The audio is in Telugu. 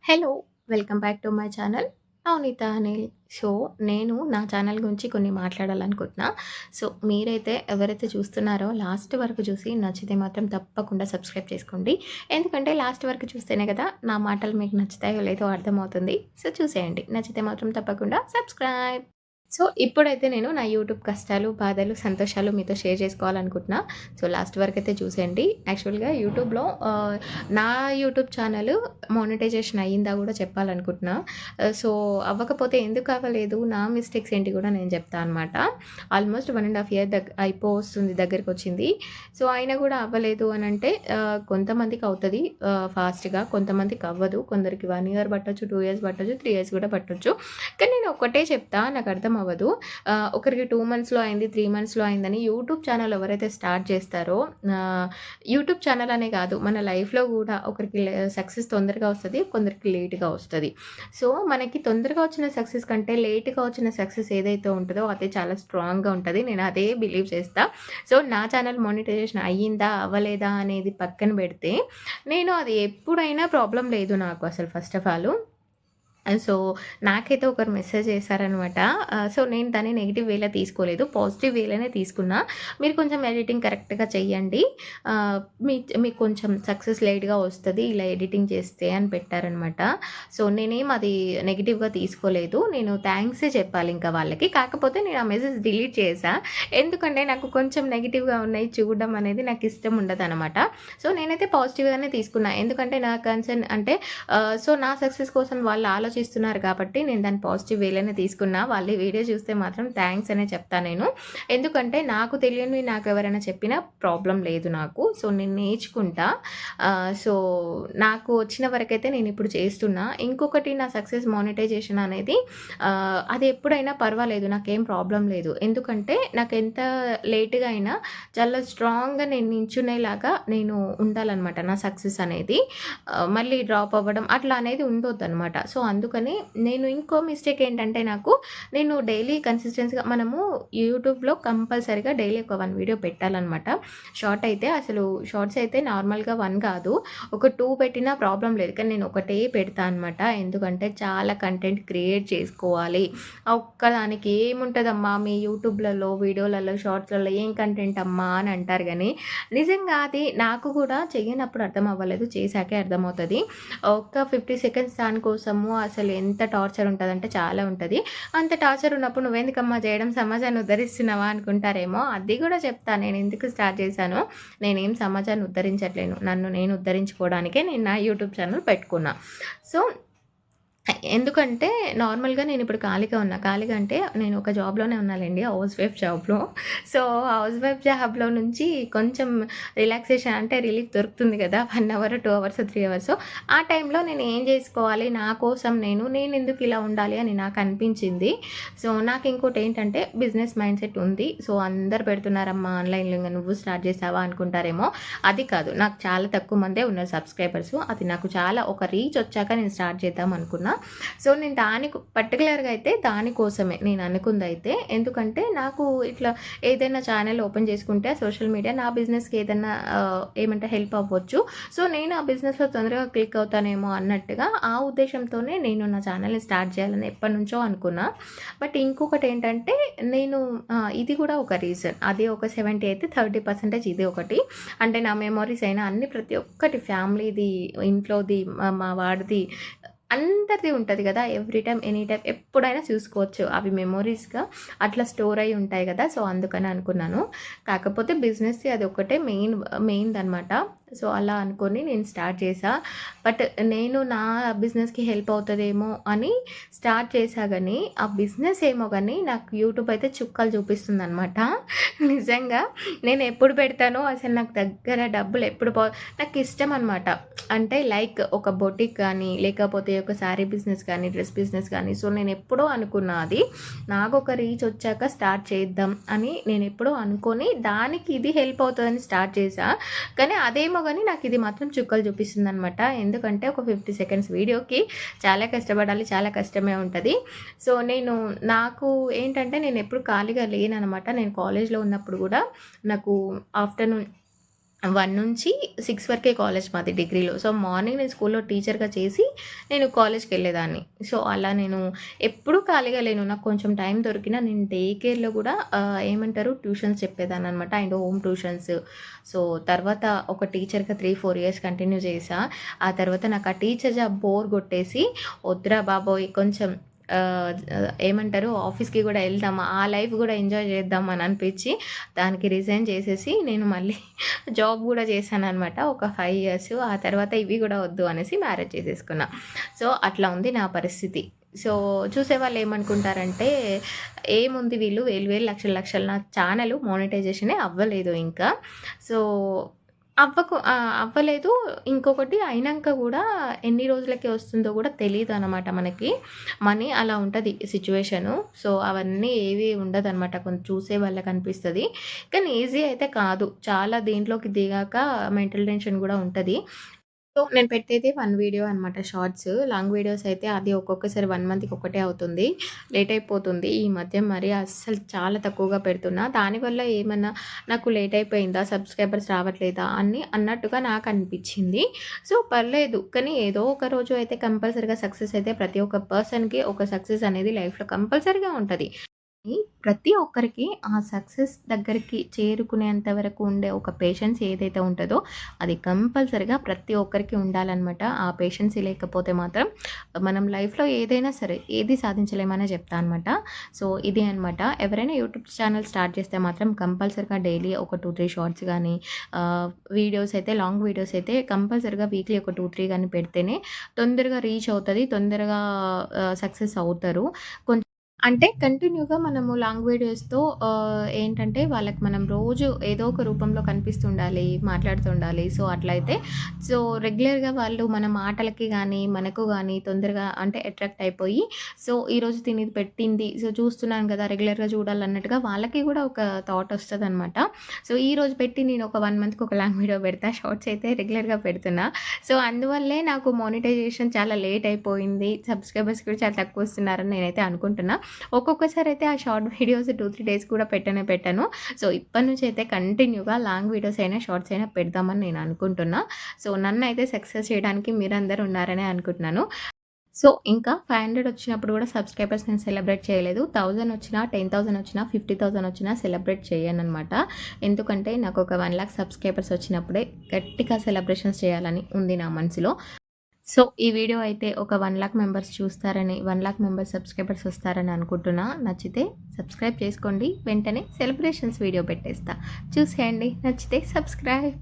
Hello! Welcome back to my channel Navaneetha Anil. So, నేను నా ఛానల్ గురించి కొన్ని మాట్లాడాలనుకుంటున్నా. సో, మీరైతే ఎవరైతే చూస్తున్నారో లాస్ట్ వరకు చూసి నచ్చితే మాత్రం తప్పకుండా సబ్స్క్రైబ్ చేసుకోండి. ఎందుకంటే లాస్ట్ వరకు చూస్తేనే కదా నా మాటలు మీకు నచ్చుతాయో లేదో అర్థమవుతుంది. సో, చూసేయండి. నచ్చితే మాత్రం తప్పకుండా సబ్స్క్రైబ్. సో, ఇప్పుడైతే నేను నా యూట్యూబ్ కష్టాలు, బాధలు, సంతోషాలు మీతో షేర్ చేసుకోవాలనుకుంటున్నా. సో, లాస్ట్ వరకైతే చూసేయండి. యాక్చువల్‌గా యూట్యూబ్‌లో నా యూట్యూబ్ ఛానల్ మానిటైజేషన్ అయ్యిందా గూడా చెప్పాలనుకుంటున్నా. సో, అవ్వకపోతే ఎందుకు అవ్వలేదు, నా మిస్టేక్స్ ఏంటి గూడా నేను చెప్తా అనమాట. ఆల్మోస్ట్ 1 ½ ఇయర్ అయిపోవస్తుంది, దగ్గరికొచ్చింది. సో, అయినా గూడా అవ్వలేదు అనంటే కొంతమందికి అవుతది ఫాస్ట్‌గా, కొంతమందికి అవ్వదు. కొందరికి 1 ఇయర్ పట్టొచ్చు, 2 ఇయర్స్ పట్టొచ్చు, 3 ఇయర్స్ గూడా పట్టొచ్చు. కానీ నేను ఒక్కటే చెప్తా, నాకు అర్థమవ్వదు. ఒకరికి 2 మంత్స్‌లో అయింది, 3 మంత్స్‌లో అయిందని యూట్యూబ్ ఛానల్ ఎవరైతే స్టార్ట్ చేస్తారో యూట్యూబ్ ఛానల్ అనే కాదు, మన లైఫ్‌లో గూడా ఒకరికి సక్సెస్ తొందరగా వస్తది, కొందరికి లేట్‌గా వస్తది. సో, మనకి తొందరగా వచ్చిన సక్సెస్ కంటే లేట్‌గా వచ్చిన సక్సెస్ ఏదైతే ఉంటదో అదే చాలా స్ట్రాంగ్‌గా ఉంటది. నేను అదే బిలీవ్ చేస్తా. సో, నా ఛానల్ మానిటైజేషన్ అయ్యిందా, అవ్వలేదా అనేది పక్కన పెడితే, నేను అది ఎప్పుడైనా ప్రాబ్లమ్ లేదు నాకు అసలు ఫస్ట్ ఆఫ్ ఆల్. సో, నాకైతే ఒకరు మెసేజ్ చేశారనమాట. సో, నేను దాన్ని నెగెటివ్ వేలో తీసుకోలేదు. పాజిటివ్ వేలోనే తీసుకున్నా. మీరు కొంచెం ఎడిటింగ్ కరెక్ట్‌గా చెయ్యండి. ఆహ్, మీకు కొంచెం సక్సెస్ లేట్‌గా వస్తది ఇలా ఎడిటింగ్ చేస్తే అని పెట్టారనమాట. సో, నేనేం అది నెగెటివ్‌గా తీసుకోలేదు. నేను థాంక్సే చెప్పాలింక వాళ్ళకి. కాకపోతే నేను ఆ మెసేజ్ డిలీట్ చేశా. ఎందుకంటే నాకు కొంచెం నెగెటివ్‌గా ఉన్నాయి చూడడం అనేది నాకిష్టం ఉండదనమాట. సో, నేనైతే పాజిటివ్‌గానే తీసుకున్నా. ఎందుకంటే నా కన్సర్న్ అంటే సో, నా సక్సెస్ కోసం వాళ్ళు ఆలోచిస్తున్నారు కాబట్టి నేను దాన్ని పాజిటివ్ వేలోనే తీసుకున్నా. వాళ్ళు ఈ వీడియో చూస్తే మాత్రం థాంక్స్ అనే చెప్తా నేను. ఎందుకంటే నాకు తెలియనివి నాకెవరైనా చెప్పినా ప్రాబ్లమ్ లేదు నాకు. సో, నేను నేర్చుకుంటా. సో, నాకు వచ్చిన వరకైతే నేనిప్పుడు చేస్తున్నా. ఇంకొకటి, నా సక్సెస్ మానిటైజేషన్ అనేది అది ఎప్పుడైనా పర్వాలేదు, నాకేం ప్రాబ్లమ్ లేదు. ఎందుకంటే నాకెంత లేట్‌గా అయినా చాలా స్ట్రాంగ్‌గా నేను నించునేలాగా నేను ఉండాలనమాట నా సక్సెస్ అనేది. మళ్ళీ డ్రాప్ అవ్వడం అట్లా అనేది ఉండొద్దనమాట. సో, అందుకని నేను ఇంకో మిస్టేక్ ఏంటంటే నేను డైలీ కన్సిస్టెన్సీగా మనము యూట్యూబ్‌లో కంపల్సరీగా డైలీ ఒక 1 వీడియో పెట్టాలనమాట. షార్ట్స్ అయితే నార్మల్‌గా 1 కాదు, ఒక 2 పెట్టినా ప్రాబ్లమ్ లేదు. కానీ నేను ఒకటే పెడతా అనమాట. ఎందుకంటే చాలా కంటెంట్ క్రియేట్ చేసుకోవాలి. ఒక్కదానికి ఏముంటదమ్మా మీ యూట్యూబ్‌లలో, వీడియోలలో, షార్ట్స్‌లలో ఏం కంటెంట్ అమ్మా అని అంటారు గానీ, నిజంగా అది నాకు కూడా చెయ్యనప్పుడు అర్థం అవ్వలేదు. చేశాకే అర్థమవుతది. ఒక్క 50 సెకండ్స్ దానికోసము అసలు ఎంత టార్చర్ ఉంటదంటే చాలా ఉంటది. అంత టార్చర్ ఉన్నప్పుడు నువ్వెందుకమ్మా జేయడం, సమాజాన్ని ఉద్ధరిస్తున్నావా అనుకుంటారేమో. అది గూడా చెప్తా నేనెందుకు స్టార్ట్ చేశానో. నేనేం సమాజాన్ని ఉద్ధరించట్లేను. నన్ను నేను ఉద్ధరించుకోవడానికే నేను నా యూట్యూబ్ ఛానల్ పెట్టుకున్నా. సో, ఎందుకంటే నార్మల్‌గా నేనిప్పుడు ఖాళీగా ఉన్నా. ఖాళీగా అంటే నేను ఒక జాబ్‌లోనే ఉన్నాలెండి. హౌస్ వైఫ్ జాబ్‌లో. సో, హౌస్ వైఫ్ జాబ్‌లో నుంచి కొంచెం రిలాక్సేషన్ అంటే రిలీఫ్ దొరుకుతుంది గదా! 1 అవర్, 2 అవర్స్, 3 అవర్స్. ఆ టైంలో నేను ఏం జేసుకోవాలి, నా కోసం నేనెందుకు ఇలా ఉండాలి అని నాకనిపించింది. సో, నాకింకోటేంటంటే బిజినెస్ మైండ్ సెట్ ఉంది. సో, అందరూ పెడుతున్నారమ్మా ఆన్‌లైన్‌లో, ఇంగ నువ్వు స్టార్ట్ చేసావా అనుకుంటారేమో. అది కాదు. నాకు చాలా తక్కువ మందే ఉన్నారు సబ్స్క్రైబర్స్. అది నాకు చాలా ఒక రీచ్ ఒచ్చాక నేను స్టార్ట్ చేద్దాం అనుకున్నా. సో, నేను పర్టిక్యులర్‌గా అయితే దానికోసమే నేను అనుకుందయితే. ఎందుకంటే నాకు ఇట్లా ఏదైనా ఛానెల్ ఓపెన్ చేసుకుంటే సోషల్ మీడియా నా బిజినెస్‌కి ఏదన్నా ఏమంటే హెల్ప్ అవ్వచ్చు. సో, నేను ఆ బిజినెస్‌లో తొందరగా క్లిక్ అవుతానేమో అన్నట్టుగా ఆ ఉద్దేశంతోనే నేను నా ఛానెల్‌ని స్టార్ట్ చేయాలని ఎప్పటినుంచో అనుకున్నా. బట్ ఇంకొకటేంటంటే నేను ఇది కూడా ఒక రీజన్. అది ఒక 70 అయితే 30% ఇది ఒకటి. అంటే నా మెమోరీస్ అయినా అన్నీ ప్రతి ఒక్కటి ఫ్యామిలీది, ఇంట్లోది, మా వాడిది అందరిది ఉంటది గదా! ఎవ్రీ టైమ్, ఎనీ టైమ్ ఎప్పుడైనా చూసుకోవచ్చు. అవి మెమోరీస్‌గా అట్లా స్టోర్ అయ్యి ఉంటాయి గదా! సో, అందుకని అనుకున్నాను. కాకపోతే బిజినెస్‌ది అదొక్కటే మెయిన్‌దనమాట. సో, అలా అనుకోని నేను స్టార్ట్ చేశా. బట్ నేను నా బిజినెస్‌కి హెల్ప్ అవుతదేమో అని స్టార్ట్ చేశా గానీ, ఆ బిజినెస్ ఏమో గానీ నాకు యూట్యూబ్ అయితే చుక్కలు చూపిస్తుందనమాట. నిజంగా నేనెప్పుడు పెడతానో అసలు నాకు దగ్గర డబ్బులు ఎప్పుడు నాకిష్టం అనమాట. అంటే లైక్ ఒక బొటిక్ గానీ, లేకపోతే ఒక శారీ బిజినెస్ కానీ, డ్రెస్ బిజినెస్ కానీ. సో, నేనెప్పుడో అనుకున్నా అది. నాకొక రీచ్ ఒచ్చాక స్టార్ట్ చేద్దాం అని నేనెప్పుడో అనుకోని, దానికి ఇది హెల్ప్ అవుతదని స్టార్ట్ చేశా. కానీ అదేమో గానీ నాకిది మాత్రం చుక్కలు చూపిస్తుందనమాట. ఎందుకంటే ఒక 50 సెకండ్స్ వీడియోకి చాలా కష్టపడాలి, చాలా కష్టమే ఉంటది. సో, నాకు ఏంటంటే నేనెప్పుడు ఖాళీగా లేననమాట. నేను కాలేజ్‌లో ఉన్నప్పుడు గూడా నాకు ఆఫ్టర్‌నూన్ 1-6 వరకే కాలేజ్ మాది డిగ్రీలో. సో, మార్నింగ్ నేను స్కూల్‌లో టీచర్‌గా చేసి, నేను కాలేజ్‌కెళ్ళేదాన్ని. సో, అలా నేను ఎప్పుడూ ఖాళీగా లేను. నాకు కొంచెం టైం దొరికినా నేను డే కేర్‌లో గూడా ఏమంటారు ట్యూషన్స్ చెప్పేదాన్ననమాట. And home tuitions. సో, తర్వాత ఒక టీచర్‌గా 3, 4 ఇయర్స్ కంటిన్యూ చేశా. ఆ తర్వాత నాకు ఆ టీచర్ జాబ్ బోర్ కొట్టేసి, వద్దురా బాబోయ్! కొంచెం ఏమంటారు ఆఫీస్‌కి గూడా ఎళ్దాం. ఆ లైఫ్ గూడా ఎంజాయ్ చేద్దాం అని అనిపించి, దానికి రిజైన్ చేసేసి నేను మళ్ళీ జాబ్ గూడా చేశాననమాట. ఒక 5 ఇయర్స్. ఆ తర్వాత ఇవి గూడా వద్దు అనేసి మ్యారేజ్ చేసేసుకున్నా. సో, అట్లా ఉంది నా పరిస్థితి. సో, చూసేవాళ్ళు ఏమనుకుంటారంటే, ఏముంది వీళ్ళు వేలు వేలు, లక్షలు లక్షలు నా ఛానెల్ మోనిటైజేషనే అవ్వలేదు ఇంకా. సో, అవ్వలేదు. ఇంకొకటి అయినంక గూడా ఎన్ని రోజులకి వస్తుందో గూడా తెలీదనమాట మనకి. మనీ అలా ఉంటది సిట్యుయేషను. సో, అవన్నీ ఏవి ఉండదనమాట. కొంచెం చూసే వాళ్ళకనిపిస్తది. కానీ ఈజీ అయితే కాదు. చాలా దీంట్లోకి దిగాక మెంటల్ టెన్షన్ గూడా ఉంటది. సో, నేను పెట్టేది 1 వీడియో అనమాట షార్ట్స్. లాంగ్ వీడియోస్ అయితే అది ఒక్కొక్కసారి 1 మంత్‌కి ఒకటే అవుతుంది. లేట్ అయిపోతుంది. ఈ మధ్య మరి అస్సలు చాలా తక్కువగా పెడుతున్నా. దానివల్ల ఏమన్నా నాకు లేట్ అయిపోయిందా? సబ్‌స్క్రైబర్స్ రావట్లేదా? అన్నట్టుగా నాకనిపిచ్చింది. సో, పర్లేదు. కానీ ఏదో ఒక రోజు అయితే కంపల్సరీగా సక్సెస్ అయితే ప్రతి ఒక్క పర్సన్‌కి ఒక సక్సెస్ అనేది లైఫ్‌లో కంపల్సరీగా ఉంటది. ప్రతి ఒక్కరికి ఆ సక్సెస్ దగ్గరికి చేరుకునేంత వరకు ఉండే ఒక పేషెన్స్ ఏదైతే ఉంటదో, అది కంపల్సరీగా ప్రతి ఒక్కరికి ఉండాలనమాట. ఆ పేషెన్సీ లేకపోతే మాత్రం మనం లైఫ్‌లో ఏదైనా సరే, ఏది సాధించలేమనే చెప్తా అనమాట. సో, ఇదే అనమాట. ఎవరైనా యూట్యూబ్ ఛానల్ స్టార్ట్ చేస్తే మాత్రం కంపల్సరీగా డైలీ ఒక 2, 3 షార్ట్స్ గానీ, వీడియోస్ అయితే లాంగ్ వీడియోస్ అయితే కంపల్సరీగా వీక్లీ ఒక 2, 3 గానీ పెడితేనే తొందరగా రీచ్ అవుతది. తొందరగా సక్సెస్ అవుతారు. అంటే కంటిన్యూగా మనము లాంగ్ వీడియోస్‌తో ఏంటంటే వాళ్ళకి మనం రోజు ఏదో ఒక రూపంలో కనిపిస్తుండాలి, మాట్లాడుతుండాలి. సో, అట్లయితే సో, రెగ్యులర్‌గా వాళ్ళు మన మాటలకి గానీ, మనకు గానీ తొందరగా అంటే అట్రాక్ట్ అయిపోయి సో, ఈరోజు తినేది పెట్టింది. సో, చూస్తున్నాను గదా! రెగ్యులర్‌గా చూడాలన్నట్టుగా వాళ్ళకి గూడా ఒక థాట్ ఒస్తదనమాట. సో, ఈరోజు పెట్టి నేను ఒక 1 మంత్‌కి ఒక లాంగ్ వీడియో పెడతా. షార్ట్స్ అయితే రెగ్యులర్‌గా పెడుతున్నా. సో, అందువల్లే నాకు మోనిటైజేషన్ చాలా లేట్ అయిపోయింది. సబ్‌స్క్రైబర్స్ కూడా చాలా తక్కువొస్తున్నారని నేనైతే అనుకుంటున్నా. ఒక్కొక్కసారి అయితే ఆ షార్ట్ వీడియోస్ 2, 3 డేస్ కూడా పెట్టాను. సో, ఇప్పటి నుంచి అయితే కంటిన్యూగా లాంగ్ వీడియోస్ అయినా, షార్ట్స్ అయినా పెడదామని నేను అనుకుంటున్నా. సో, నన్నైతే సక్సెస్ చేయడానికి మీరందరూ ఉన్నారనే అనుకుంటున్నాను. సో, ఇంకా 500 వచ్చినప్పుడు కూడా సబ్స్క్రైబర్స్ నేను సెలబ్రేట్ చేయలేదు. 1000 వచ్చినా, 10,000 వచ్చినా, 50,000 వచ్చినా సెలబ్రేట్ చేయననమాట. ఎందుకంటే నాకు ఒక 1,00,000 సబ్స్క్రైబర్స్ వచ్చినప్పుడే గట్టిగా సెలబ్రేషన్స్ చేయాలని ఉంది నా మనసులో. సో, ఈ వీడియో అయితే ఒక 1,00,000 మెంబర్స్ చూస్తారని, 1,00,000 మెంబర్స్ సబ్స్క్రైబర్స్ వస్తారని అనుకుంటున్నా. నచ్చితే సబ్స్క్రైబ్ చేసుకోండి. వెంటనే సెలబ్రేషన్స్ వీడియో పెట్టేస్తా. చూసేయండి. నచ్చితే సబ్స్క్రైబ్.